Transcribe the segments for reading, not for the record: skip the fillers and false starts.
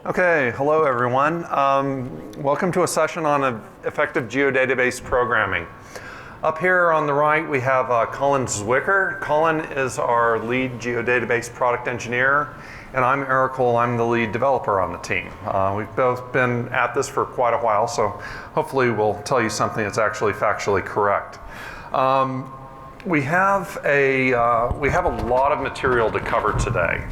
Okay, hello everyone. Welcome to a session on effective geodatabase programming. Up here on the right we have Colin Zwicker. Colin is our lead geodatabase product engineer, and I'm Erik Hoel. I'm the lead developer on the team. We've both been at this for quite a while, so hopefully we'll tell you something that's actually factually correct. We have a lot of material to cover today.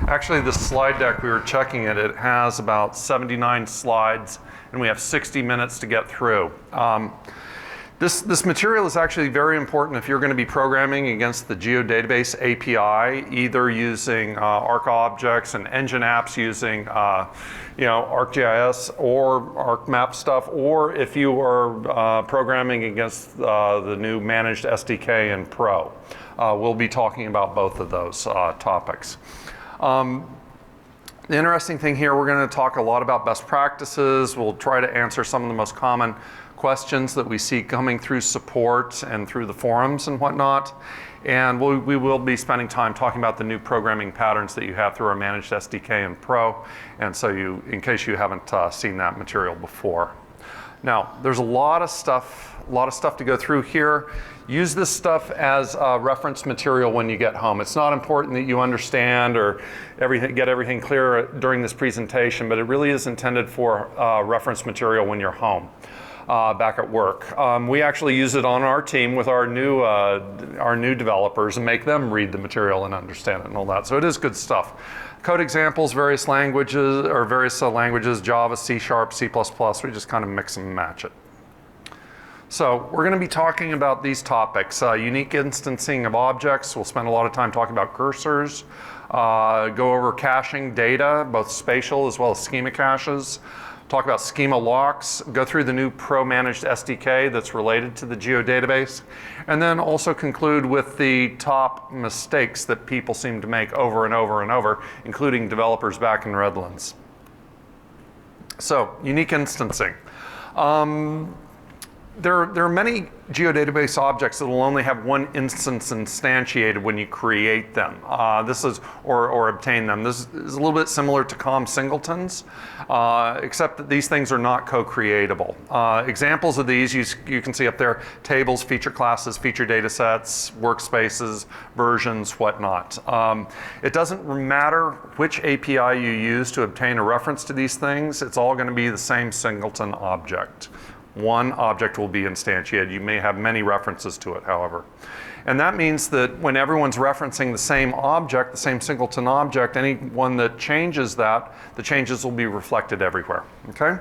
Actually, this slide deck, we were checking it, it has about 79 slides, and we have 60 minutes to get through. This material is actually very important if you're going to be programming against the Geodatabase API, either using ArcObjects and engine apps using ArcGIS or ArcMap stuff, or if you are programming against the new managed SDK in Pro. We'll be talking about both of those topics. The interesting thing here, we're going to talk a lot about best practices. We'll try to answer some of the most common questions that we see coming through support and through the forums and whatnot. And we will be spending time talking about the new programming patterns that you have through our managed SDK and Pro. And so in case you haven't seen that material before. Now, there's a lot of stuff to go through here. Use this stuff as reference material when you get home. It's not important that you understand or get everything clear during this presentation, but it really is intended for reference material when you're home, back at work. We actually use it on our team with our new developers and make them read the material and understand it and all that. So it is good stuff. Code examples, various languages, Java, C#, C++, we just kind of mix and match it. So we're going to be talking about these topics, unique instancing of objects. We'll spend a lot of time talking about cursors, go over caching data, both spatial as well as schema caches, talk about schema locks, go through the new Pro managed SDK that's related to the Geodatabase, and then also conclude with the top mistakes that people seem to make over and over and over, including developers back in Redlands. So, unique instancing. There are many geodatabase objects that will only have one instance instantiated when you create them. Or obtain them. This is a little bit similar to COM singletons, except that these things are not co-creatable. Examples of these you can see up there: tables, feature classes, feature datasets, workspaces, versions, whatnot. It doesn't matter which API you use to obtain a reference to these things. It's all going to be the same singleton object. One object will be instantiated. You may have many references to it, however. And that means that when everyone's referencing the same object, the same singleton object, any one that changes that, the changes will be reflected everywhere, okay?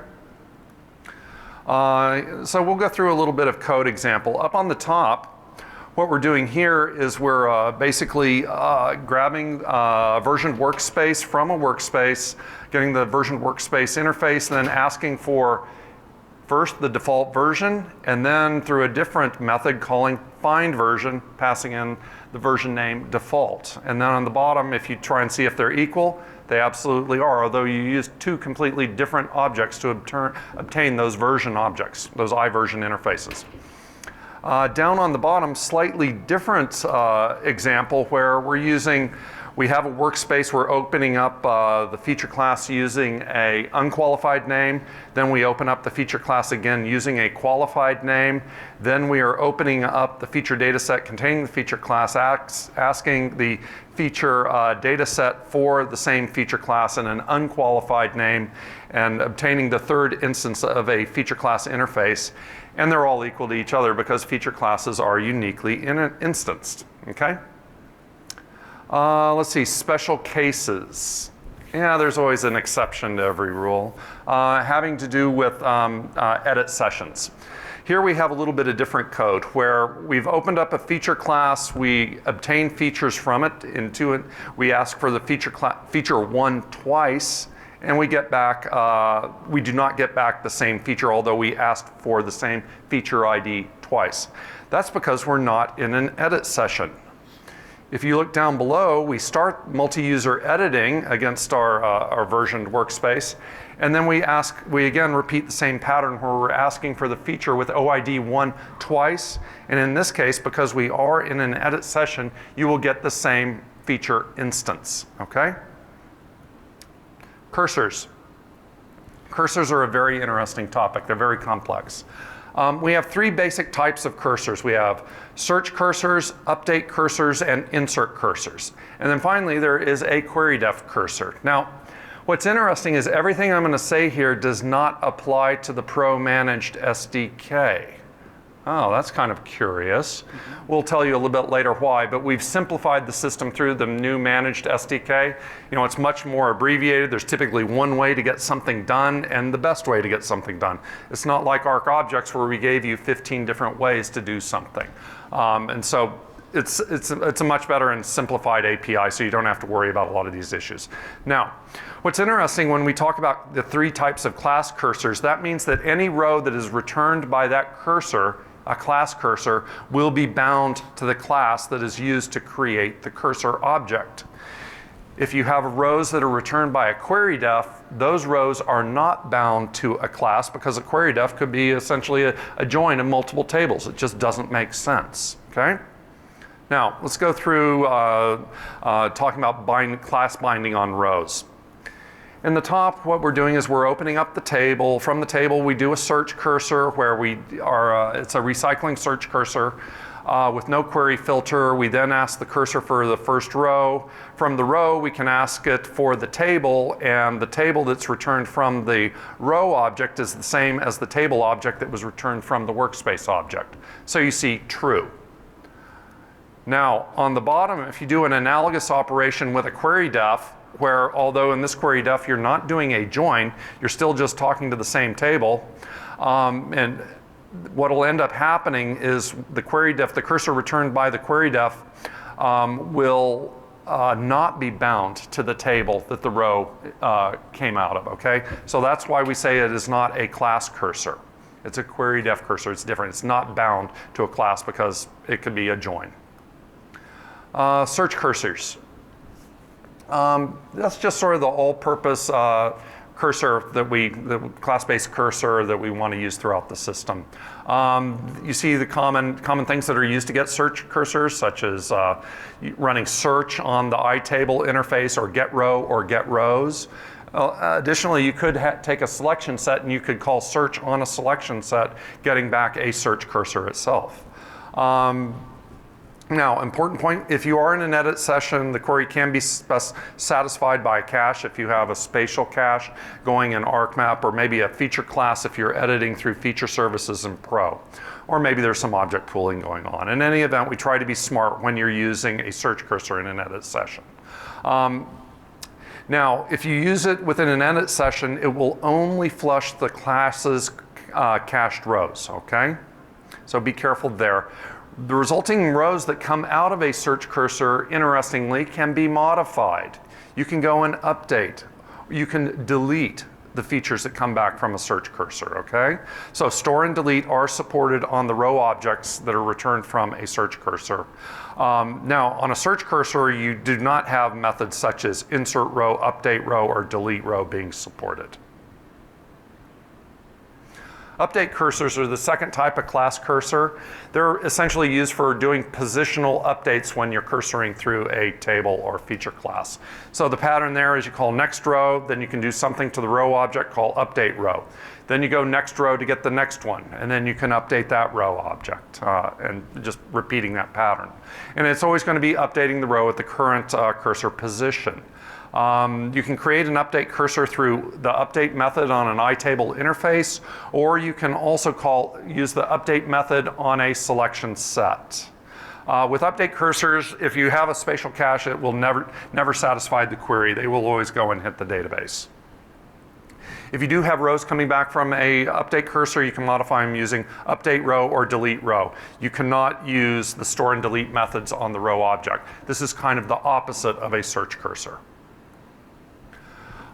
So we'll go through a little bit of code example. Up on the top, what we're doing here is we're basically grabbing a versioned workspace from a workspace, getting the versioned workspace interface, and then asking for first the default version, and then through a different method calling find version, passing in the version name default. And then on the bottom, if you try and see if they're equal, they absolutely are, although you use two completely different objects to obtain those version objects, those iVersion interfaces. Down on the bottom, slightly different example where we have a workspace, we're opening up the feature class using an unqualified name. Then we open up the feature class again using a qualified name. Then we are opening up the feature dataset containing the feature class, asking the feature dataset for the same feature class in an unqualified name, and obtaining the third instance of a feature class interface. And they're all equal to each other because feature classes are uniquely instanced, okay? Let's see, special cases. Yeah, there's always an exception to every rule, having to do with edit sessions. Here we have a little bit of different code where we've opened up a feature class, we obtain features from it, we ask for the feature one twice, and we get back, we do not get back the same feature, although we asked for the same feature ID twice. That's because we're not in an edit session. If you look down below, we start multi-user editing against our versioned workspace, and then we again repeat the same pattern where we're asking for the feature with OID 1 twice, and in this case, because we are in an edit session, you will get the same feature instance, okay? Cursors. Cursors are a very interesting topic. They're very complex. We have three basic types of cursors. We have search cursors, update cursors, and insert cursors. And then finally, there is a query def cursor. Now, what's interesting is everything I'm going to say here does not apply to the Pro Managed SDK. Oh, that's kind of curious. We'll tell you a little bit later why, but we've simplified the system through the new Managed SDK. You know, it's much more abbreviated. There's typically one way to get something done and the best way to get something done. It's not like ArcObjects where we gave you 15 different ways to do something. And so it's a much better and simplified API, so you don't have to worry about a lot of these issues. Now, what's interesting when we talk about the three types of class cursors, that means that any row that is returned by that cursor, a class cursor, will be bound to the class that is used to create the cursor object. If you have rows that are returned by a query def, those rows are not bound to a class because a query def could be essentially a join of multiple tables. It just doesn't make sense, okay? Now, let's go through talking about class binding on rows. In the top, what we're doing is we're opening up the table. From the table, we do a search cursor where we are, it's a recycling search cursor with no query filter. We then ask the cursor for the first row. From the row, we can ask it for the table, and the table that's returned from the row object is the same as the table object that was returned from the workspace object. So you see true. Now, on the bottom, if you do an analogous operation with a query def, where although in this query def you're not doing a join, you're still just talking to the same table. And what will end up happening is the query def, the cursor returned by the query def will not be bound to the table that the row came out of, okay? So that's why we say it is not a class cursor. It's a query def cursor, it's different. It's not bound to a class because it could be a join. Search cursors. That's just sort of the all-purpose cursor the class-based cursor that we want to use throughout the system. You see the common things that are used to get search cursors, such as running search on the iTable interface, or get row or get rows. Additionally, you could take a selection set and you could call search on a selection set, getting back a search cursor itself. Now, important point, if you are in an edit session, the query can be satisfied by a cache if you have a spatial cache going in ArcMap, or maybe a feature class if you're editing through feature services in Pro. Or maybe there's some object pooling going on. In any event, we try to be smart when you're using a search cursor in an edit session. Now, if you use it within an edit session, it will only flush the class's cached rows, okay? So be careful there. The resulting rows that come out of a search cursor, interestingly, can be modified. You can go and update. You can delete the features that come back from a search cursor, okay? So store and delete are supported on the row objects that are returned from a search cursor. Now, on a search cursor, you do not have methods such as insert row, update row, or delete row being supported. Update cursors are the second type of class cursor. They're essentially used for doing positional updates when you're cursoring through a table or feature class. So the pattern there is you call next row, then you can do something to the row object called update row. Then you go next row to get the next one, and then you can update that row object, and just repeating that pattern. And it's always going to be updating the row at the current cursor position. You can create an update cursor through the update method on an iTable interface, or you can also use the update method on a selection set. With update cursors, if you have a spatial cache, it will never satisfy the query. They will always go and hit the database. If you do have rows coming back from a update cursor, you can modify them using update row or delete row. You cannot use the store and delete methods on the row object. This is kind of the opposite of a search cursor.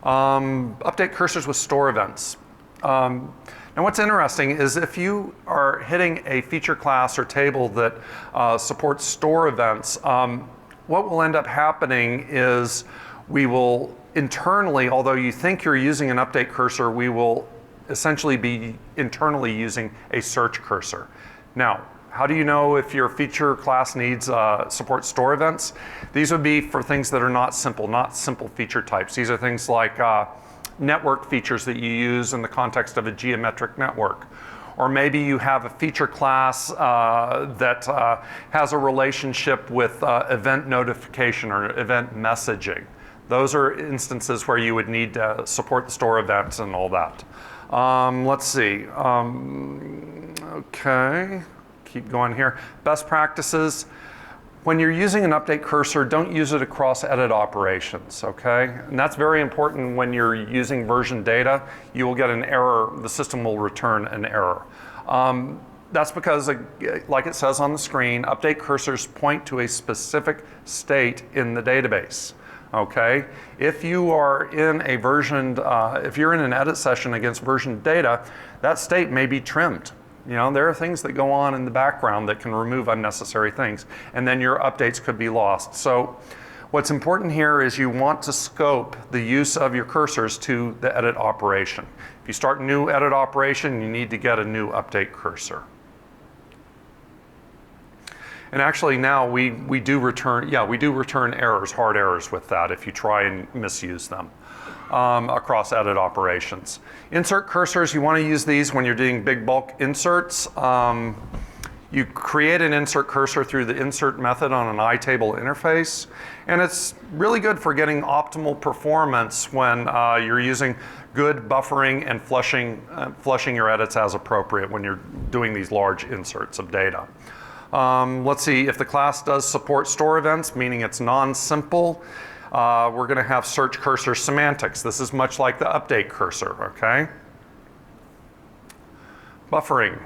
Update cursors with store events. Now what's interesting is if you are hitting a feature class or table that supports store events, what will end up happening is we will internally, although you think you're using an update cursor, we will essentially be internally using a search cursor. Now, how do you know if your feature class needs support store events? These would be for things that are not simple feature types. These are things like network features that you use in the context of a geometric network. Or maybe you have a feature class that has a relationship with event notification or event messaging. Those are instances where you would need to support the store events and all that. Let's see. Okay, keep going here. Best practices. When you're using an update cursor, don't use it across edit operations, okay? And that's very important when you're using version data. You will get an error, the system will return an error. That's because, like it says on the screen, update cursors point to a specific state in the database, okay? If you are in a versioned, if you're in an edit session against versioned data, that state may be trimmed. You know, there are things that go on in the background that can remove unnecessary things, and then your updates could be lost. So what's important here is you want to scope the use of your cursors to the edit operation. If you start a new edit operation, you need to get a new update cursor. And actually now we do return errors, hard errors with that if you try and misuse them. Across edit operations. Insert cursors, you want to use these when you're doing big bulk inserts. You create an insert cursor through the insert method on an iTable interface, and it's really good for getting optimal performance when you're using good buffering and flushing your edits as appropriate when you're doing these large inserts of data. Let's see, if the class does support store events, meaning it's non-simple, we're going to have search cursor semantics. This is much like the update cursor, okay? Buffering.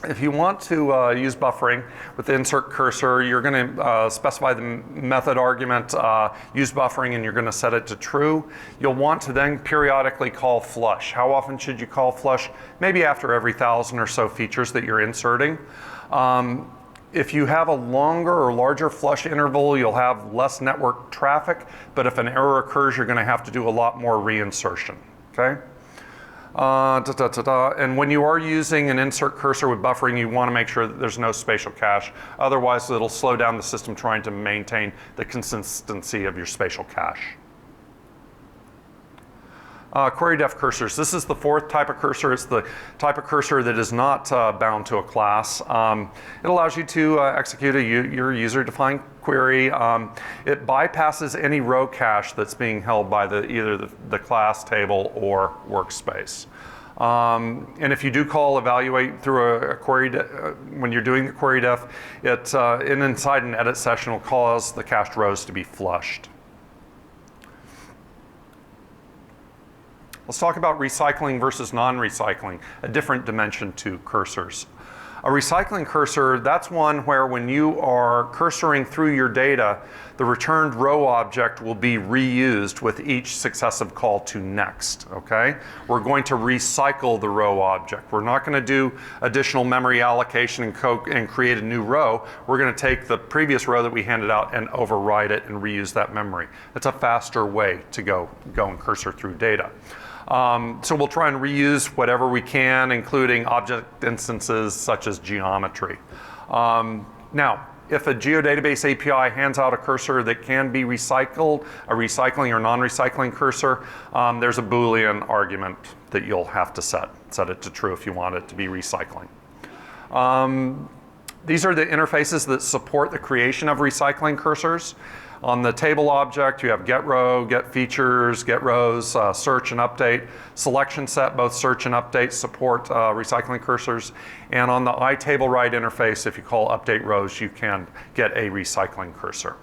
If you want to use buffering with the insert cursor, you're going to specify the method argument, use buffering, and you're going to set it to true. You'll want to then periodically call flush. How often should you call flush? Maybe after every 1,000 or so features that you're inserting. If you have a longer or larger flush interval, you'll have less network traffic, but if an error occurs, you're going to have to do a lot more reinsertion, okay? And when you are using an insert cursor with buffering, you want to make sure that there's no spatial cache. Otherwise, it'll slow down the system trying to maintain the consistency of your spatial cache. Query def cursors. This is the fourth type of cursor. It's the type of cursor that is not bound to a class. It allows you to execute your user-defined query. It bypasses any row cache that's being held by either the class, table, or workspace. And if you do call evaluate through a query, when you're doing the query def, inside an edit session will cause the cached rows to be flushed. Let's talk about recycling versus non-recycling, a different dimension to cursors. A recycling cursor, that's one where when you are cursoring through your data, the returned row object will be reused with each successive call to next, okay? We're going to recycle the row object. We're not going to do additional memory allocation and create a new row. We're going to take the previous row that we handed out and override it and reuse that memory. That's a faster way to go and cursor through data. So we'll try and reuse whatever we can, including object instances such as geometry. Now, if a Geodatabase API hands out a cursor that can be recycled, a recycling or non-recycling cursor, there's a Boolean argument that you'll have to set it to true if you want it to be recycling. These are the interfaces that support the creation of recycling cursors. On the table object, you have get row, get features, get rows, search and update. Selection set, both search and update support recycling cursors. And on the iTable write interface, if you call update rows, you can get a recycling cursor.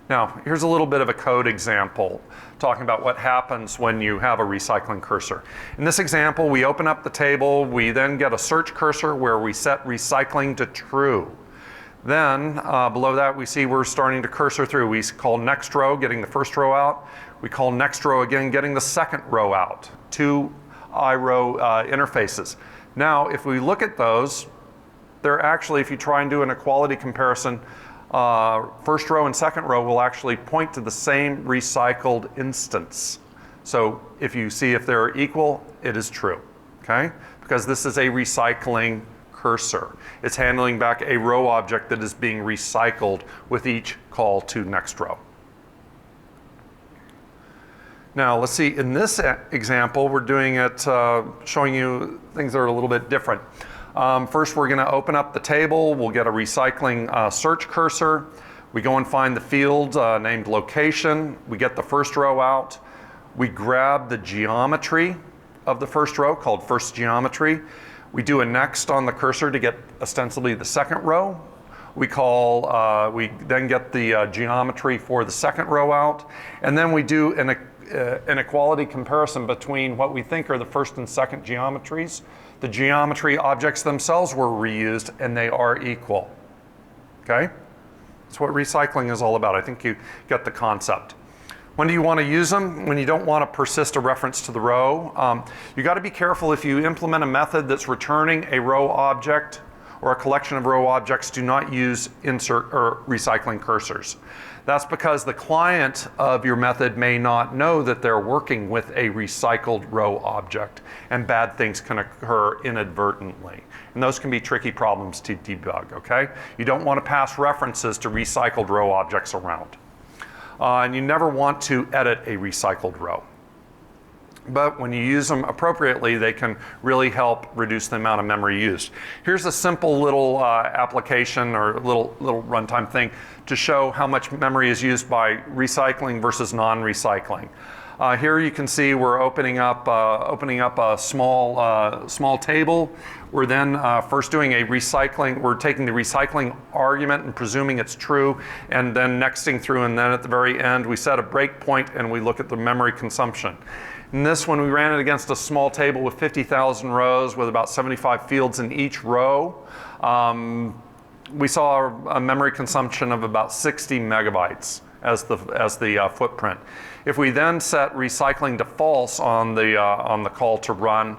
Now, here's a little bit of a code example talking about what happens when you have a recycling cursor. In this example, we open up the table, we then get a search cursor where we set recycling to true. Then below that we see we're starting to cursor through. We call next row, getting the first row out. We call next row again, getting the second row out. Two iRow interfaces. Now if we look at those, they're actually, if you try and do an equality comparison, first row and second row will actually point to the same recycled instance. So if you see if they're equal, it is true, okay? Because this is a recycling cursor. It's handling back a row object that is being recycled with each call to next row. Now let's see, in this example, we're doing it, showing you things that are a little bit different. First, we're gonna open up the table. We'll get a recycling search cursor. We go and find the field named location. We get the first row out. We grab the geometry of the first row called first geometry. We do a next on the cursor to get ostensibly the second row. We then get the geometry for the second row out. And then we do an equality comparison between what we think are the first and second geometries. The geometry objects themselves were reused and they are equal, okay? That's what recycling is all about. I think you get the concept. When do you want to use them? When you don't want to persist a reference to the row. You got to be careful if you implement a method that's returning a row object or a collection of row objects, do not use insert or recycling cursors. That's because the client of your method may not know that they're working with a recycled row object, and bad things can occur inadvertently. And those can be tricky problems to debug, okay? You don't want to pass references to recycled row objects around. And you never want to edit a recycled row. But when you use them appropriately, they can really help reduce the amount of memory used. Here's a simple little application or little runtime thing to show how much memory is used by recycling versus non-recycling. Here you can see we're opening up a small table. We're then first doing a recycling. We're taking the recycling argument and presuming it's true, and then nexting through, and then at the very end we set a breakpoint and we look at the memory consumption. In this one, we ran it against a small table with 50,000 rows with about 75 fields in each row. We saw a memory consumption of about 60 megabytes as the footprint. If we then set recycling to false on the call to run,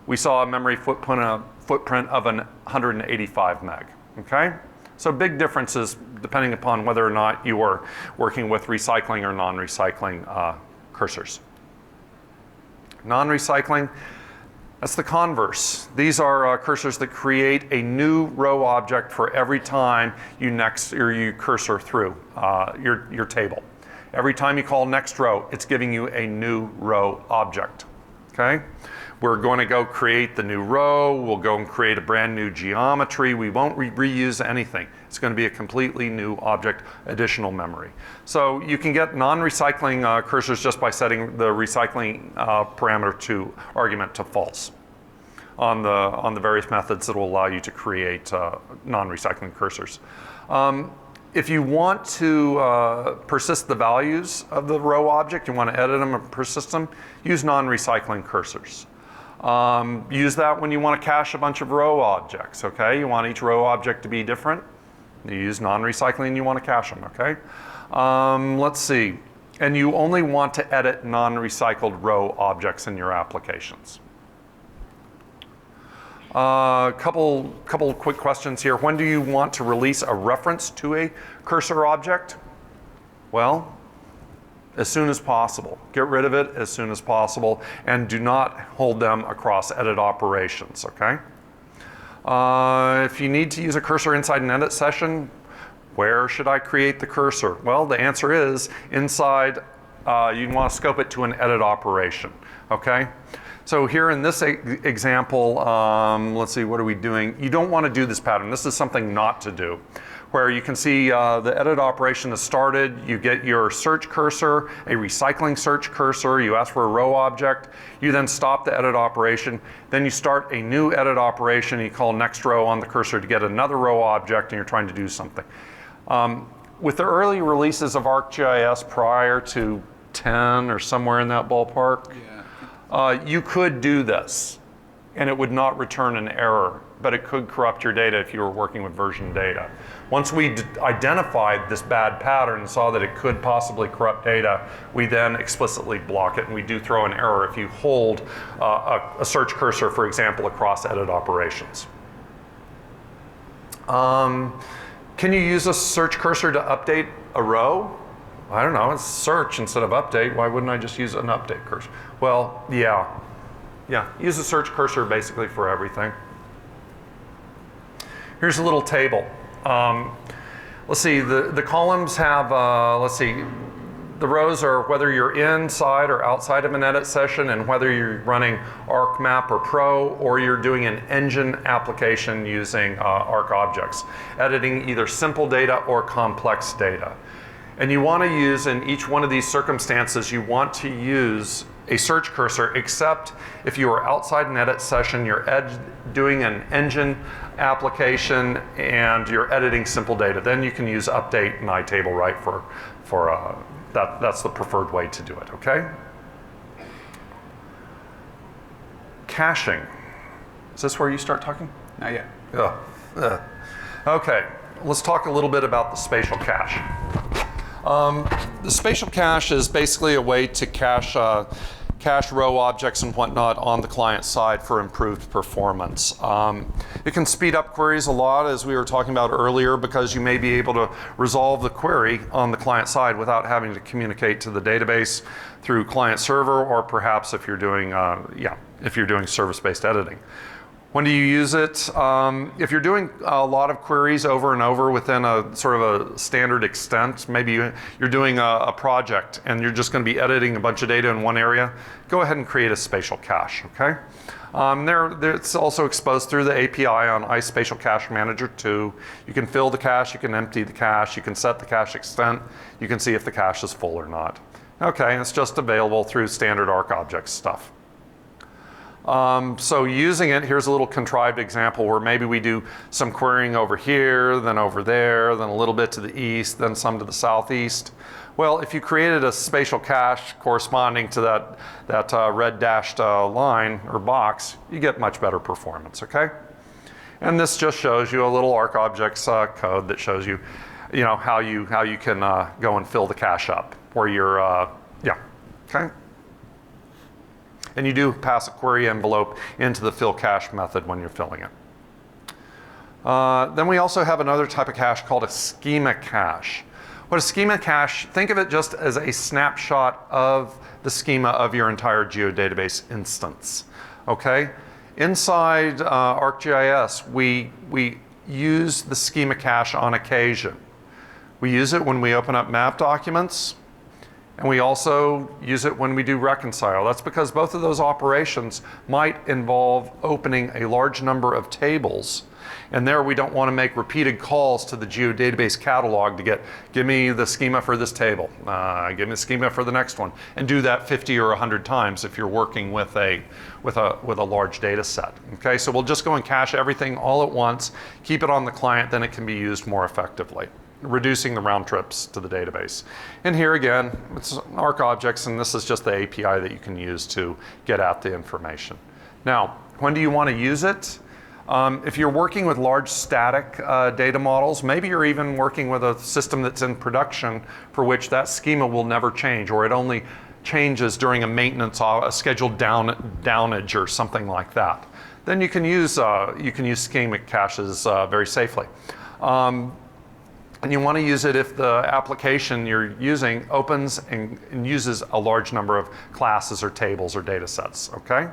we saw a memory footprint of 185 meg. Okay, so big differences depending upon whether or not you are working with recycling or non-recycling cursors. Non-recycling, that's the converse. These are cursors that create a new row object for every time you cursor through your table. Every time you call next row, it's giving you a new row object, okay? We're going to go create the new row. We'll go and create a brand new geometry. We won't reuse anything. It's going to be a completely new object, additional memory. So you can get non-recycling cursors just by setting the recycling parameter argument to false on the various methods that will allow you to create non-recycling cursors. If you want to persist the values of the row object, you want to edit them and persist them, use non-recycling cursors. Use that when you want to cache a bunch of row objects, okay? You want each row object to be different. You use non-recycling and you want to cache them, okay? Let's see. And you only want to edit non-recycled row objects in your applications. Couple quick questions here. When do you want to release a reference to a cursor object? Well, as soon as possible. Get rid of it as soon as possible, and do not hold them across edit operations, okay? If you need to use a cursor inside an edit session, where should I create the cursor? Well, the answer is inside, you want to scope it to an edit operation, okay? So here in this example, let's see, what are we doing? You don't want to do this pattern. This is something not to do, where you can see the edit operation has started. You get your search cursor, a recycling search cursor. You ask for a row object. You then stop the edit operation. Then you start a new edit operation. You call next row on the cursor to get another row object, and you're trying to do something. With the early releases of ArcGIS prior to 10 or somewhere in that ballpark, you could do this, and it would not return an error, but it could corrupt your data if you were working with version data. Once we identified this bad pattern and saw that it could possibly corrupt data, we then explicitly block it, and we do throw an error if you hold a search cursor, for example, across edit operations. Can you use a search cursor to update a row? I don't know, it's search instead of update. Why wouldn't I just use an update cursor? Well, yeah, use a search cursor basically for everything. Here's a little table. Let's see, the columns have, let's see, the rows are whether you're inside or outside of an edit session, and whether you're running ArcMap or Pro, or you're doing an engine application using ArcObjects, editing either simple data or complex data. And you want to use, in each one of these circumstances, you want to use a search cursor, except if you are outside an edit session, you're doing an engine application, and you're editing simple data. Then you can use update and iTable right for that's the preferred way to do it, okay? Caching. Is this where you start talking? Not yet. Okay, let's talk a little bit about the spatial cache. The spatial cache is basically a way to cache row objects and whatnot on the client side for improved performance. It can speed up queries a lot, as we were talking about earlier, because you may be able to resolve the query on the client side without having to communicate to the database through client server, or perhaps if you're doing service-based editing. When do you use it? If you're doing a lot of queries over and over within a sort of a standard extent, maybe you're doing a project and you're just going to be editing a bunch of data in one area, go ahead and create a spatial cache, okay? It's also exposed through the API on iSpatial Cache Manager 2. You can fill the cache, you can empty the cache, you can set the cache extent, you can see if the cache is full or not. Okay, it's just available through standard ArcObjects stuff. So using it, here's a little contrived example where maybe we do some querying over here, then over there, then a little bit to the east, then some to the southeast. Well, if you created a spatial cache corresponding to that red dashed line or box, you get much better performance, okay? And this just shows you a little ArcObjects code that shows you, how you can go and fill the cache up where you're, okay? And you do pass a query envelope into the fill cache method when you're filling it. Then we also have another type of cache called a schema cache. What a schema cache, think of it just as a snapshot of the schema of your entire Geodatabase instance, okay? Inside ArcGIS, we use the schema cache on occasion. We use it when we open up map documents, and we also use it when we do reconcile. That's because both of those operations might involve opening a large number of tables. And there we don't want to make repeated calls to the Geodatabase catalog to give me the schema for this table, give me the schema for the next one, and do that 50 or 100 times if you're working with a large data set. Okay, so we'll just go and cache everything all at once, keep it on the client, then it can be used more effectively, reducing the round trips to the database. And here again, it's ArcObjects, and this is just the API that you can use to get at the information. Now, when do you want to use it? If you're working with large static data models, maybe you're even working with a system that's in production for which that schema will never change, or it only changes during a maintenance, a scheduled downage or something like that. Then you can use schema caches very safely. And you want to use it if the application you're using opens and uses a large number of classes or tables or data sets, okay?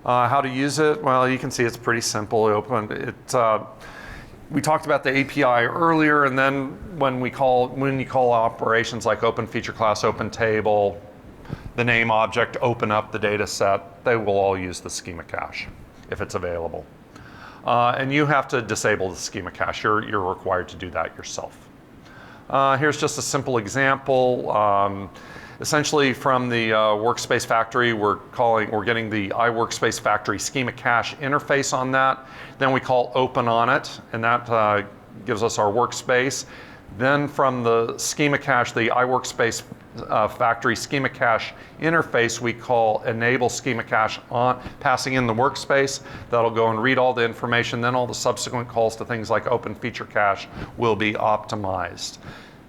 How to use it? Well, you can see it's pretty simple. We talked about the API earlier, and then when you call operations like open feature class, open table, the name object, open up the data set, they will all use the schema cache if it's available. And you have to disable the schema cache. You're required to do that yourself. Here's just a simple example. Essentially from the Workspace Factory, we're getting the iWorkspace Factory schema cache interface on that. Then we call open on it, and that gives us our workspace. Then from the schema cache, the iWorkspace Factory schema cache interface, we call enable schema cache on, passing in the workspace. That'll go and read all the information. Then all the subsequent calls to things like open feature cache will be optimized.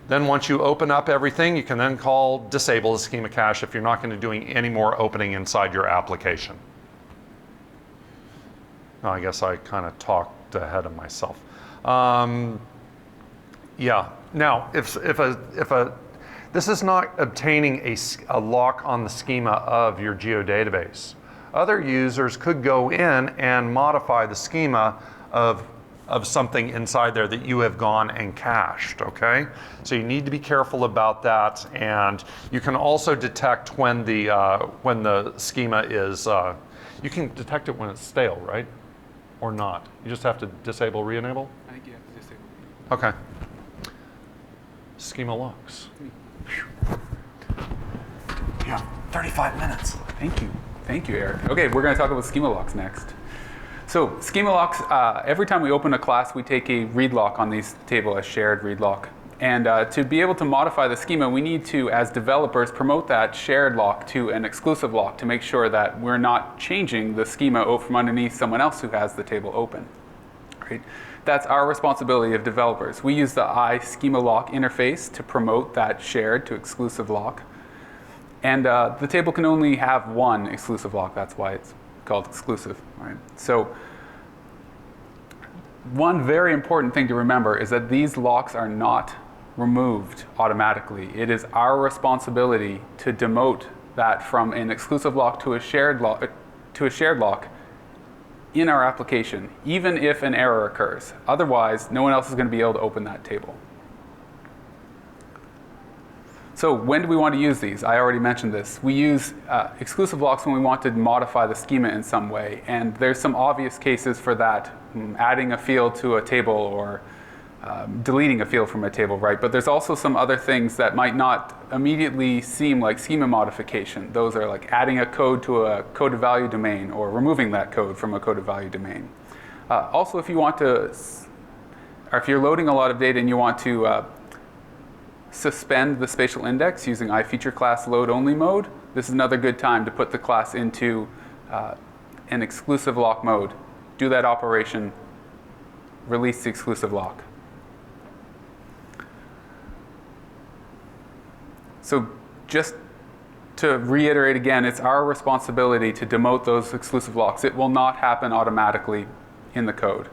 Then once you open up everything, you can then call disable the schema cache if you're not going to be doing any more opening inside your application. I guess I kind of talked ahead of myself. Yeah. Now, this is not obtaining a lock on the schema of your Geodatabase. Other users could go in and modify the schema of of something inside there that you have gone and cached, okay? So you need to be careful about that, and you can also detect when the schema is, you can detect it when it's stale, right? Or not? You just have to disable, re-enable? I think you have to disable. Okay. Schema locks. Yeah, 35 minutes. Thank you. Thank you, Erik. Okay, we're going to talk about schema locks next. So schema locks, every time we open a class, we take a read lock on these table, a shared read lock. And to be able to modify the schema, we need to, as developers, promote that shared lock to an exclusive lock to make sure that we're not changing the schema from underneath someone else who has the table open. Right? That's our responsibility of developers. We use the schema lock interface to promote that shared to exclusive lock. And the table can only have one exclusive lock. That's why it's called exclusive. Right? So one very important thing to remember is that these locks are not removed automatically. It is our responsibility to demote that from an exclusive lock to a shared lock in our application, even if an error occurs. Otherwise, no one else is going to be able to open that table. So when do we want to use these? I already mentioned this. We use exclusive locks when we want to modify the schema in some way. And there's some obvious cases for that, adding a field to a table or deleting a field from a table, right? But there's also some other things that might not immediately seem like schema modification. Those are like adding a code to a coded value domain or removing that code from a coded value domain. Also, if you want to, or if you're loading a lot of data and you want to suspend the spatial index using iFeatureClass load only mode, this is another good time to put the class into an exclusive lock mode. Do that operation, release the exclusive lock. So just to reiterate again, it's our responsibility to demote those exclusive locks. It will not happen automatically in the code.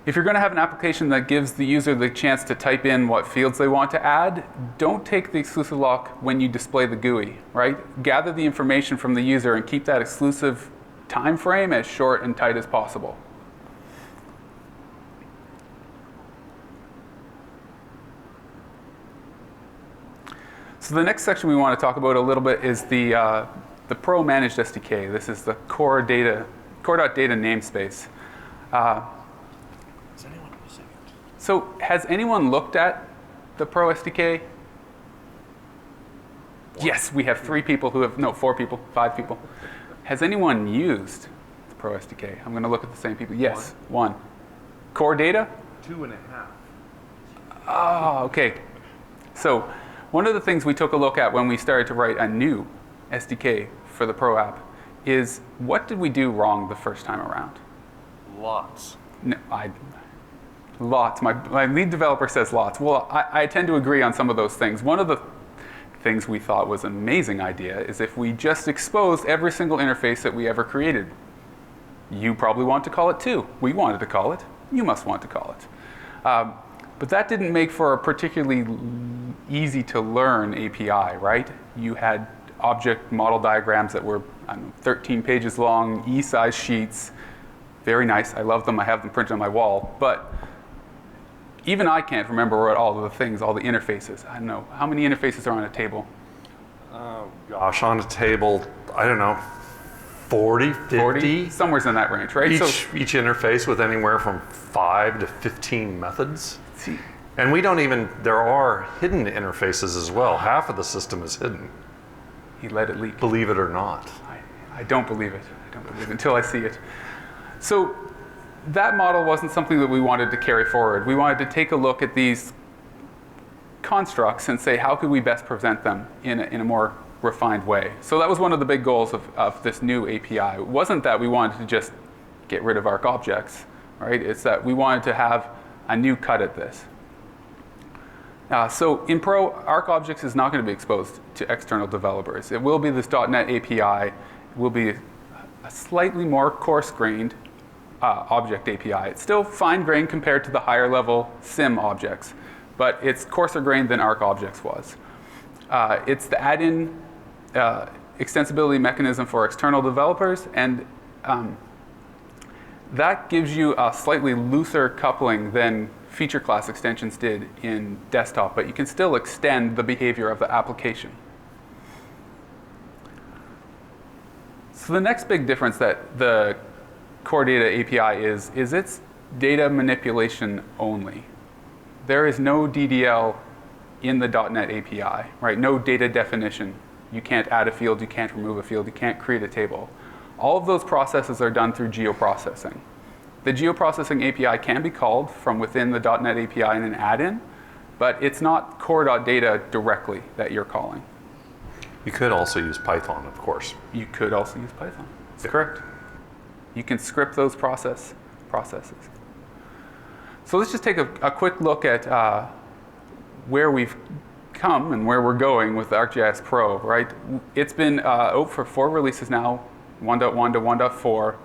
If you're going to have an application that gives the user the chance to type in what fields they want to add, don't take the exclusive lock when you display the GUI, right? Gather the information from the user and keep that exclusive time frame as short and tight as possible. So the next section we want to talk about a little bit is the Pro Managed SDK. This is the core.data namespace. Is anyone using it? So has anyone looked at the Pro SDK? Yes, we have 3 people who have, no, 4 people, 5 people. Has anyone used the Pro SDK? I'm going to look at the same people. Yes, 1. Core data? 2.5. Oh, okay. So one of the things we took a look at when we started to write a new SDK for the Pro app is what did we do wrong the first time around? Lots. No, lots. My lead developer says lots. Well, I tend to agree on some of those things. One of the things we thought was an amazing idea is if we just exposed every single interface that we ever created. You probably want to call it too. We wanted to call it. You must want to call it. But that didn't make for a particularly easy to learn API, right? You had object model diagrams that were, I don't know, 13 pages long, E-size sheets. Very nice. I love them. I have them printed on my wall. But even I can't remember what all of the things, all the interfaces. I don't know. How many interfaces are on a table? Oh, gosh, on a table, I don't know, 40, 50? 40? Somewhere's in that range, right? Each interface with anywhere from 5 to 15 methods. See. And we don't even, there are hidden interfaces as well. Half of the system is hidden. He let it leak. Believe it or not. I don't believe it. I don't believe it until I see it. So that model wasn't something that we wanted to carry forward. We wanted to take a look at these constructs and say, how could we best present them in a more refined way? So that was one of the big goals of this new API. It wasn't that we wanted to just get rid of ArcObjects, right? It's that we wanted to have a new cut at this. So in Pro, ArcObjects is not going to be exposed to external developers. It will be this .NET API. It will be a slightly more coarse-grained object API. It's still fine-grained compared to the higher-level SIM objects, but it's coarser-grained than ArcObjects was. It's the add-in extensibility mechanism for external developers, and That gives you a slightly looser coupling than feature class extensions did in desktop, but you can still extend the behavior of the application. So the next big difference that the Core Data API is it's data manipulation only. There is no DDL in the .NET API, right? No data definition. You can't add a field, you can't remove a field, you can't create a table. All of those processes are done through geoprocessing. The geoprocessing API can be called from within the .NET API in an add-in, but it's not core.data directly that you're calling. You could also use Python, of course. You could also use Python. That's correct. You can script those processes. So let's just take a quick look at where we've come and where we're going with the ArcGIS Pro, right? It's been out for 4 releases now, 1.1 to 1.4,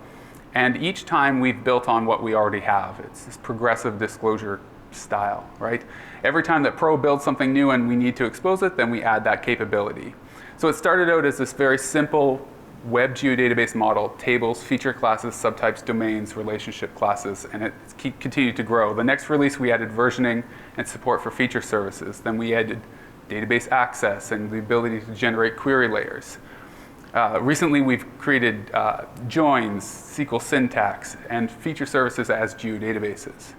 and each time we've built on what we already have. It's this progressive disclosure style, right? Every time that Pro builds something new and we need to expose it, then we add that capability. So it started out as this very simple web geodatabase model, tables, feature classes, subtypes, domains, relationship classes, and it continued to grow. The next release, we added versioning and support for feature services. Then we added database access and the ability to generate query layers. Recently, we've created joins, SQL syntax, and feature services as geodatabases.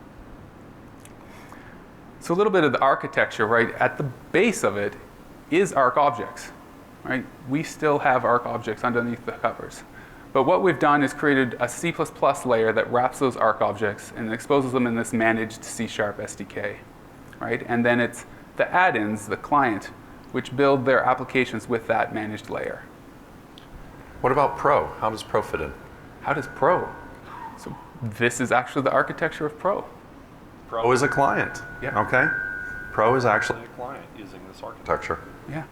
So a little bit of the architecture, right? At the base of it is ArcObjects. Right? We still have ArcObjects underneath the covers. But what we've done is created a C++ layer that wraps those ArcObjects and exposes them in this managed C# SDK. Right? And then it's the add-ins, the client, which build their applications with that managed layer. What about Pro? How does Pro fit in? How does Pro? So this is actually the architecture of Pro. Pro is a client. Yeah. Okay. Pro is actually a client using this architecture. Yeah.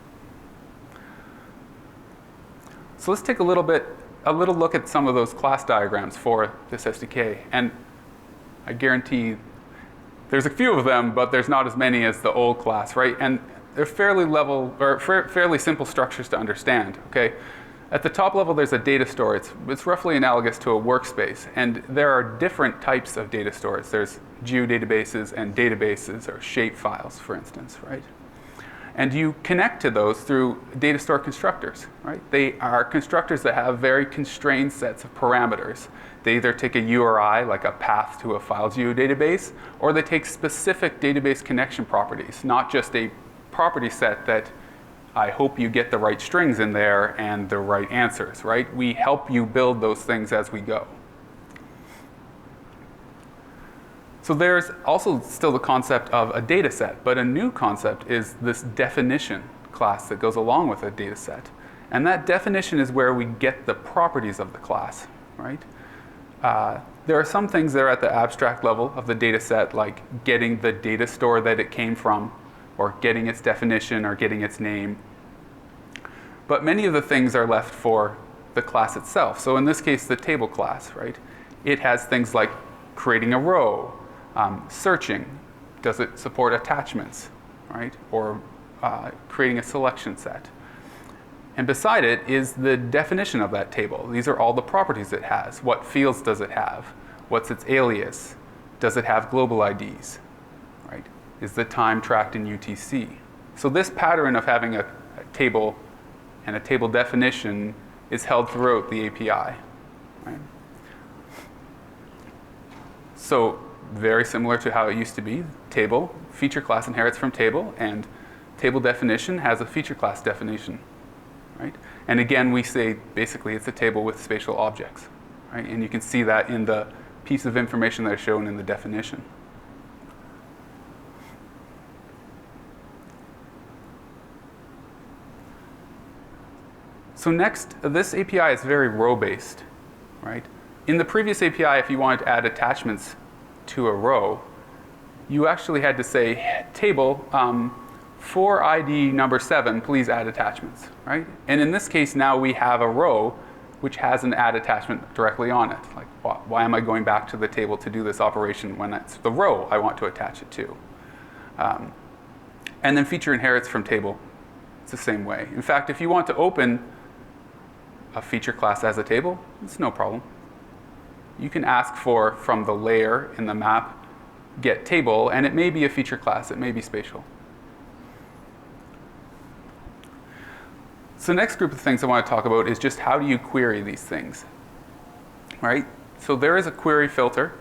So let's take a little look at some of those class diagrams for this SDK. And I guarantee there's a few of them, but there's not as many as the old class, right? And they're fairly simple structures to understand, okay? At the top level, there's a data store. It's roughly analogous to a workspace. And there are different types of data stores. There's geodatabases and databases, or shape files, for instance, right? And you connect to those through data store constructors, right? They are constructors that have very constrained sets of parameters. They either take a URI, like a path to a file geodatabase, or they take specific database connection properties, not just a property set that I hope you get the right strings in there and the right answers, right? We help you build those things as we go. So there's also still the concept of a data set, but a new concept is this definition class that goes along with a data set. And that definition is where we get the properties of the class, right? There are some things that are at the abstract level of the data set, like getting the data store that it came from, or getting its definition, or getting its name. But many of the things are left for the class itself. So in this case, the table class, right? It has things like creating a row, searching, does it support attachments, right? Or creating a selection set. And beside it is the definition of that table. These are all the properties it has. What fields does it have? What's its alias? Does it have global IDs, right? Is the time tracked in UTC? So this pattern of having a table and a table definition is held throughout the API, right? So very similar to how it used to be. Table, feature class inherits from table, and table definition has a feature class definition, right? And again, we say basically it's a table with spatial objects, right? And you can see that in the piece of information that is shown in the definition. So next, this API is very row-based, right? In the previous API, if you wanted to add attachments to a row, you actually had to say, table, for ID number 7, please add attachments, right? And in this case, now we have a row which has an add attachment directly on it. Like, why am I going back to the table to do this operation when it's the row I want to attach it to? And then feature inherits from table. It's the same way. In fact, if you want to open a feature class as a table, it's no problem. you can ask for, from the layer in the map, get table, and it may be a feature class, it may be spatial. So the next group of things I want to talk about is just how do you query these things, right? So there is a query filter,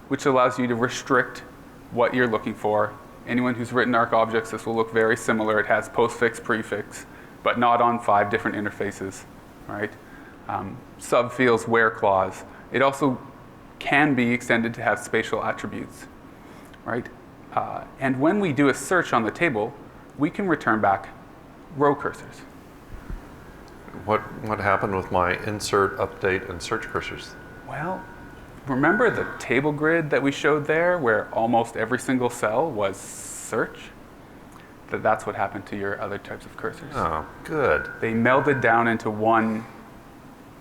which allows you to restrict what you're looking for. Anyone who's written ArcObjects, this will look very similar. It has postfix, prefix, but not on 5 different interfaces, right? Subfields, where clause. It also can be extended to have spatial attributes, right? And when we do a search on the table, we can return back row cursors. What happened with my insert, update, and search cursors? Well, remember the table grid that we showed there where almost every single cell was search? That's what happened to your other types of cursors. Oh, good. They melded down into one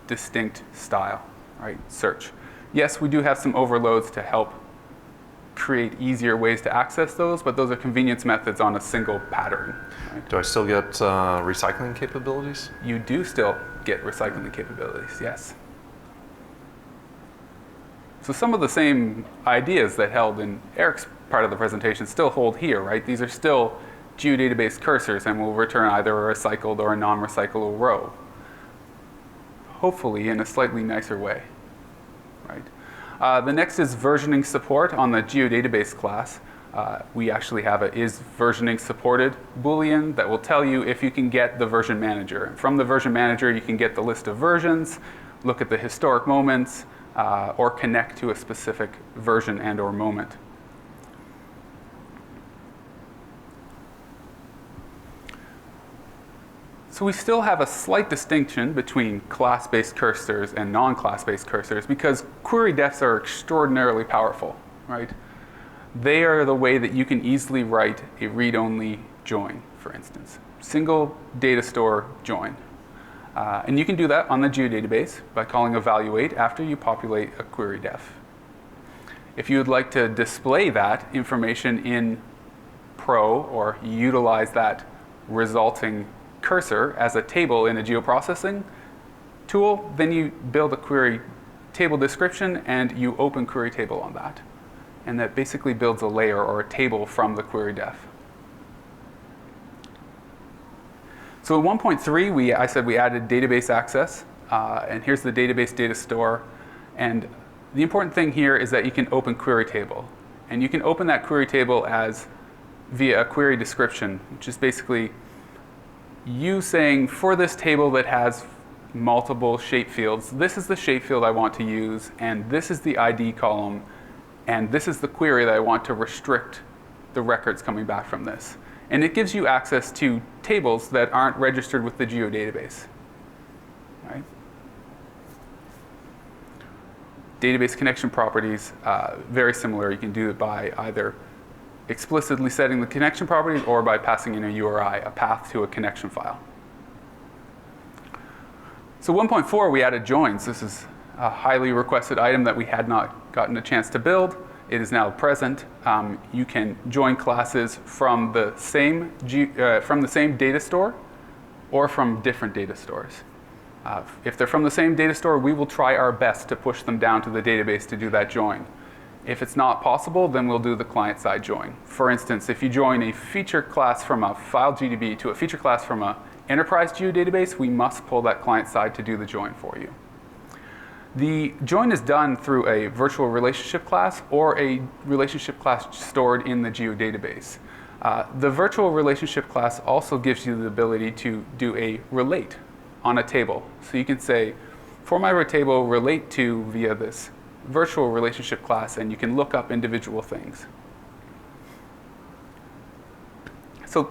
distinct style, right? Search. Yes, we do have some overloads to help create easier ways to access those, but those are convenience methods on a single pattern. Right? Do I still get recycling capabilities? You do still get recycling capabilities, yes. So some of the same ideas that held in Erik's part of the presentation still hold here, right? These are still Geodatabase cursors and will return either a recycled or a non-recyclable row. Hopefully in a slightly nicer way, right? The next is versioning support on the Geodatabase class. We actually have a is versioning supported Boolean that will tell you if you can get the version manager. From the version manager, you can get the list of versions, look at the historic moments, or connect to a specific version and or moment. So we still have a slight distinction between class-based cursors and non-class-based cursors because query defs are extraordinarily powerful, right? They are the way that you can easily write a read-only join, for instance. Single data store join. And you can do that on the Geodatabase by calling evaluate after you populate a query def. If you would like to display that information in Pro or utilize that resulting cursor as a table in a geoprocessing tool, then you build a query table description and you open query table on that. And that basically builds a layer or a table from the query def. So at 1.3, I said we added database access, and here's the database data store. And the important thing here is that you can open query table. And you can open that query table via a query description, which is basically you saying, for this table that has multiple shape fields, this is the shape field I want to use, and this is the ID column, and this is the query that I want to restrict the records coming back from this. And it gives you access to tables that aren't registered with the Geodatabase. Right? Database connection properties, very similar. You can do it by either explicitly setting the connection properties or by passing in a URI, a path to a connection file. So 1.4, we added joins. This is a highly requested item that we had not gotten a chance to build. It is now present. You can join classes from the same data store or from different data stores. If they're from the same data store, we will try our best to push them down to the database to do that join. If it's not possible, then we'll do the client-side join. For instance, if you join a feature class from a file GDB to a feature class from an enterprise geodatabase, we must pull that client-side to do the join for you. The join is done through a virtual relationship class or a relationship class stored in the geodatabase. The virtual relationship class also gives you the ability to do a relate on a table. So you can say, for my table, relate to via this virtual relationship class, and you can look up individual things. So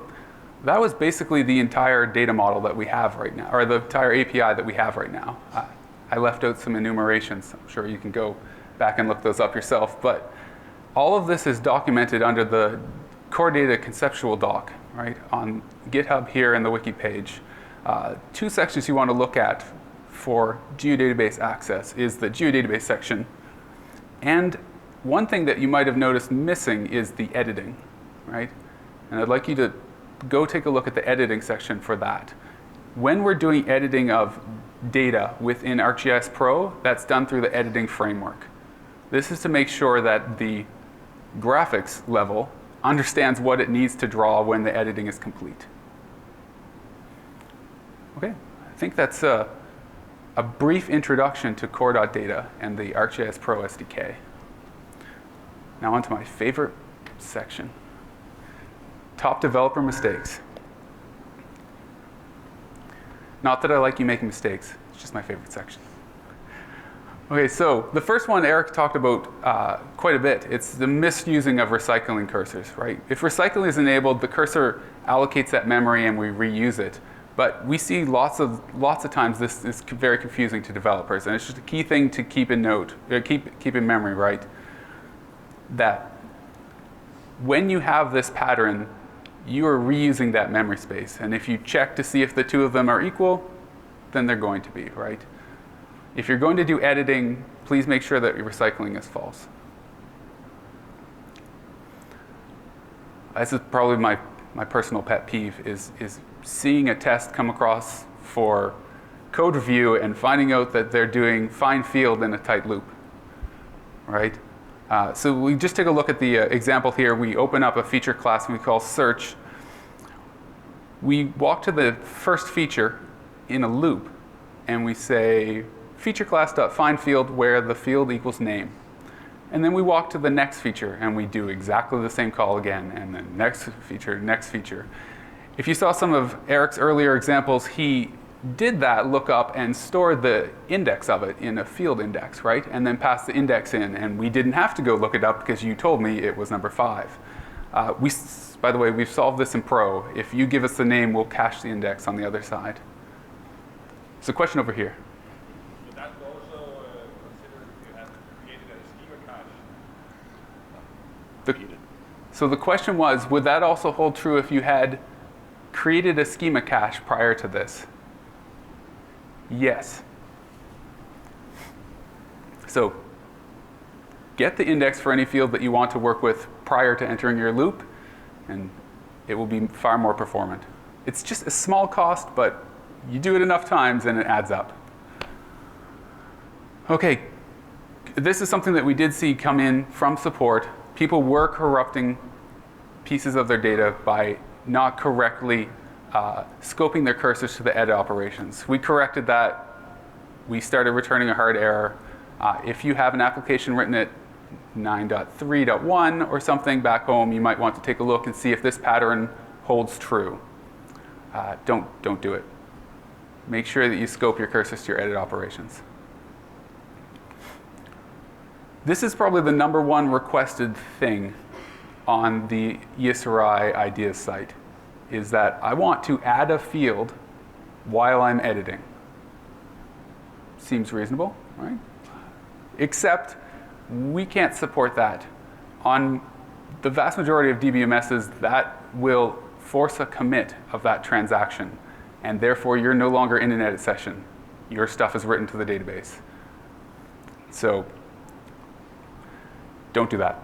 that was basically the entire data model that we have right now, or the entire API that we have right now. I left out some enumerations. I'm sure you can go back and look those up yourself. But all of this is documented under the core data conceptual doc, right, on GitHub here in the wiki page. 2 sections you want to look at for geodatabase access is the geodatabase section. And one thing that you might have noticed missing is the editing, right? And I'd like you to go take a look at the editing section for that. When we're doing editing of data within ArcGIS Pro that's done through the editing framework. This is to make sure that the graphics level understands what it needs to draw when the editing is complete. Okay, I think that's a brief introduction to core.data and the ArcGIS Pro SDK. Now on to my favorite section, top developer mistakes. Not that I like you making mistakes, it's just my favorite section. Okay, so the first one Erik talked about quite a bit. It's the misusing of recycling cursors, right? If recycling is enabled, the cursor allocates that memory and we reuse it. But we see lots of times this is very confusing to developers, and it's just a key thing to keep in memory, right? That when you have this pattern, you are reusing that memory space. And if you check to see if the two of them are equal, then they're going to be, right? If you're going to do editing, please make sure that your recycling is false. This is probably my personal pet peeve is seeing a test come across for code review and finding out that they're doing find field in a tight loop, right? So we just take a look at the example here. We open up a feature class we call search. We walk to the first feature in a loop, and we say feature class.find field where the field equals name. And then we walk to the next feature, and we do exactly the same call again, and then next feature, next feature. If you saw some of Erik's earlier examples, he did that lookup and stored the index of it in a field index, right? And then passed the index in, and we didn't have to go look it up because you told me it was number 5. By the way, we've solved this in Pro. If you give us the name, we'll cache the index on the other side. So question over here. Would that also consider if you had created a schema cache? So the question was, would that also hold true if you had created a schema cache prior to this? Yes. So get the index for any field that you want to work with prior to entering your loop, and it will be far more performant. It's just a small cost, but you do it enough times and it adds up. Okay, this is something that we did see come in from support. People were corrupting pieces of their data by not correctly scoping their cursors to the edit operations. We corrected that. We started returning a hard error. If you have an application written at 9.3.1 or something back home, you might want to take a look and see if this pattern holds true. Don't do it. Make sure that you scope your cursors to your edit operations. This is probably the #1 requested thing on the Esri ideas site, is that I want to add a field while I'm editing. Seems reasonable, right? Except we can't support that. On the vast majority of DBMSs, that will force a commit of that transaction, and therefore you're no longer in an edit session. Your stuff is written to the database. So don't do that.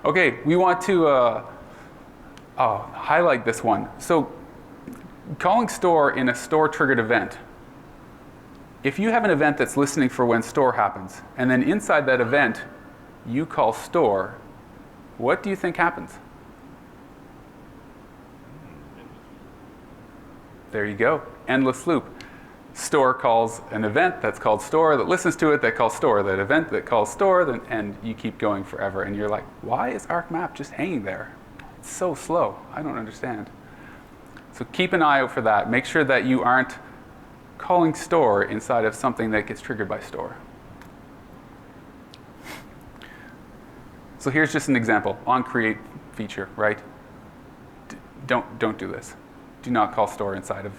Okay, we want to highlight this one. So calling store in a store triggered event. If you have an event that's listening for when store happens, and then inside that event, you call store, what do you think happens? There you go, endless loop. Store calls an event that's called store, that listens to it, that calls store, that event that calls store, and you keep going forever. And you're like, why is ArcMap just hanging there? It's so slow, I don't understand. So keep an eye out for that. Make sure that you aren't calling store inside of something that gets triggered by store. So here's just an example, on create feature, right? Don't do this. Do not call store inside of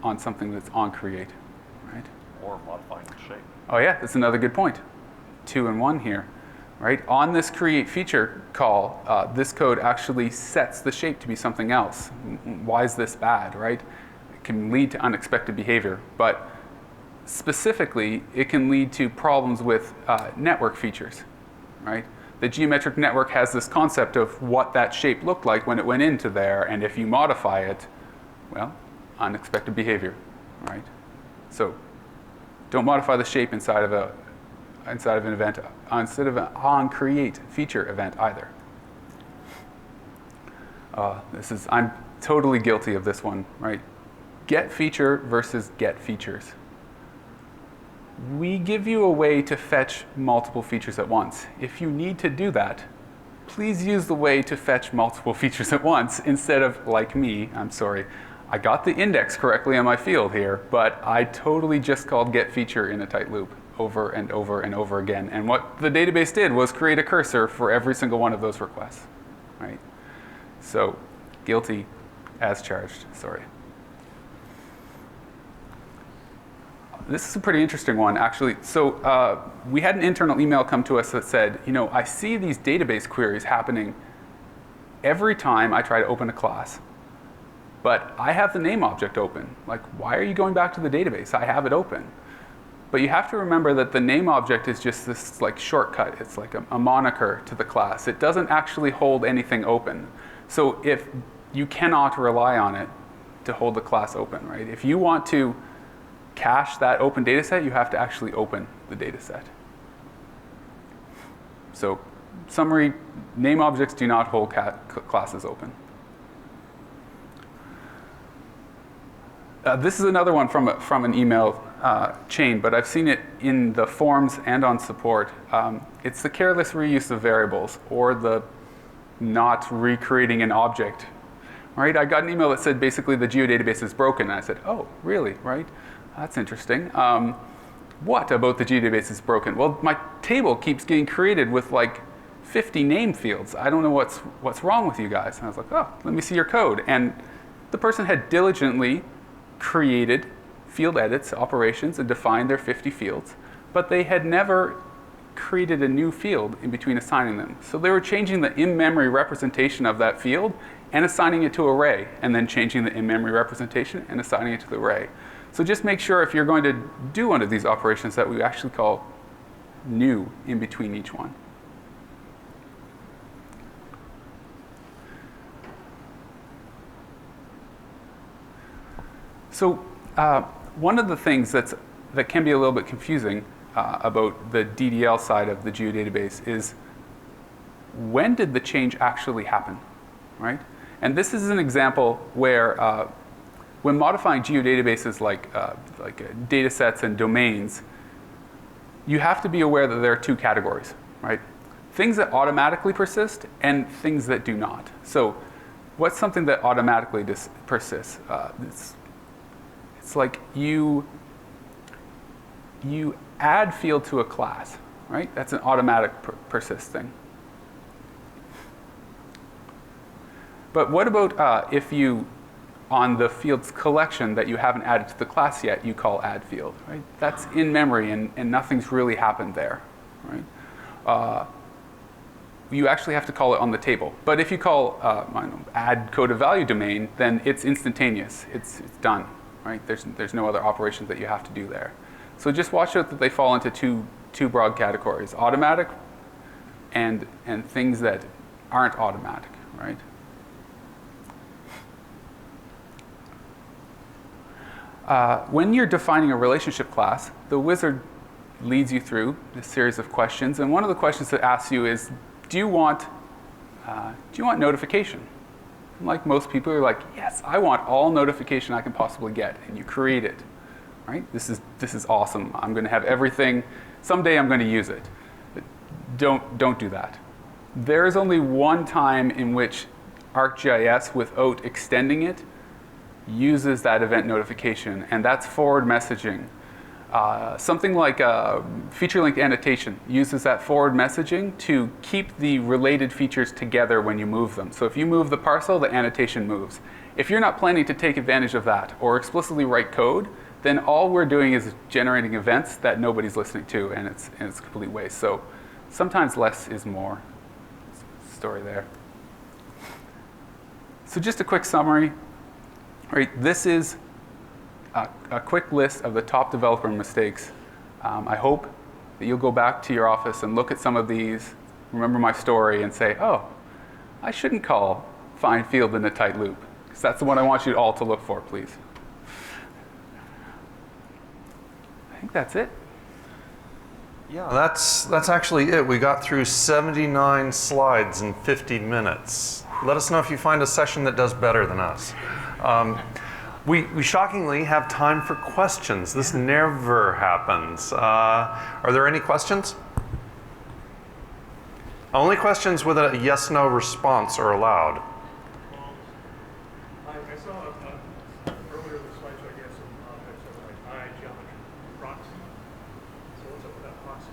on something that's on create, right? Or modifying the shape. Oh yeah, that's another good point. 2 and 1 here, right? On this create feature call, this code actually sets the shape to be something else. Why is this bad, right? It can lead to unexpected behavior, but specifically, it can lead to problems with network features, right? The geometric network has this concept of what that shape looked like when it went into there, and if you modify it, well, unexpected behavior, right? So don't modify the shape inside of an event, instead of an onCreate feature event either. I'm totally guilty of this one, right? Get feature versus get features. We give you a way to fetch multiple features at once. If you need to do that, please use the way to fetch multiple features at once instead of, like me, I'm sorry, I got the index correctly on my field here, but I totally just called get feature in a tight loop over and over and over again. And what the database did was create a cursor for every single one of those requests, right? So, guilty as charged, sorry. This is a pretty interesting one, actually. So we had an internal email come to us that said, I see these database queries happening every time I try to open a class. But I have the name object open. Like, why are you going back to the database? I have it open. But you have to remember that the name object is just this like shortcut. It's like a moniker to the class. It doesn't actually hold anything open. So if you cannot rely on it to hold the class open, right? If you want to cache that open data set, you have to actually open the data set. So summary, name objects do not hold classes open. This is another one from an email chain, but I've seen it in the forums and on support. It's the careless reuse of variables, or the not recreating an object. Right? I got an email that said basically the geodatabase is broken, and I said, oh, really, right? That's interesting. What about the geodatabase is broken? Well, my table keeps getting created with like 50 name fields. I don't know what's wrong with you guys. And I was like, oh, let me see your code. And the person had diligently created field edits, operations, and defined their 50 fields, but they had never created a new field in between assigning them. So they were changing the in-memory representation of that field and assigning it to array, and then changing the in-memory representation and assigning it to the array. So just make sure if you're going to do one of these operations that we actually call new in between each one. So one of the things that can be a little bit confusing about the DDL side of the geodatabase is, when did the change actually happen, right? And this is an example where when modifying geodatabases like data sets and domains, you have to be aware that there are two categories, right? Things that automatically persist and things that do not. So what's something that automatically persists? It's like you add field to a class, right? That's an automatic persist thing. But what about if you, on the fields collection that you haven't added to the class yet, you call add field, right? That's in memory and nothing's really happened there, right? You actually have to call it on the table. But if you call add code of value domain, then it's instantaneous. It's done, right? There's no other operations that you have to do there. So just watch out that they fall into two broad categories: automatic and things that aren't automatic, right? When you're defining a relationship class, the wizard leads you through this series of questions, and one of the questions that asks you is, do you want notification? And like most people, you're like, yes, I want all notification I can possibly get, and you create it, right? This is awesome. I'm going to have everything. Someday I'm going to use it. Don't do that. There is only one time in which ArcGIS, without extending it, uses that event notification, and that's forward messaging. Something like feature linked annotation uses that forward messaging to keep the related features together when you move them. So if you move the parcel, the annotation moves. If you're not planning to take advantage of that or explicitly write code, then all we're doing is generating events that nobody's listening to, and it's a complete waste. So sometimes less is more. Story there. So just a quick summary. Right, this is a quick list of the top developer mistakes. I hope that you'll go back to your office and look at some of these, remember my story, and say, oh, I shouldn't call find field in a tight loop, because that's the one I want you all to look for, please. think that's it. Yeah, that's actually it. We got through 79 slides in 50 minutes. Let us know if you find a session that does better than us. We shockingly have time for questions. This never happens. Are there any questions? Only questions with a yes/no response are allowed. I saw earlier in the slideshow, I guess, some objects that were like eye geometry proxy. So what's up with that proxy?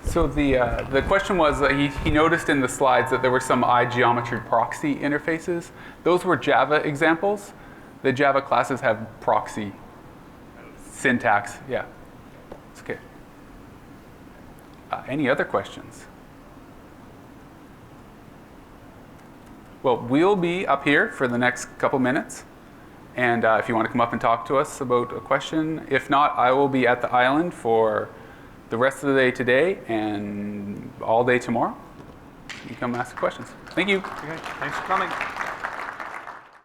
So the question was that he noticed in the slides that there were some geometry proxy interfaces. Those were Java examples. The Java classes have proxy syntax. Yeah, it's okay. Any other questions? Well, we'll be up here for the next couple minutes. And if you want to come up and talk to us about a question. If not, I will be at the island for the rest of the day today and all day tomorrow. You come ask questions. Thank you. Okay, thanks for coming.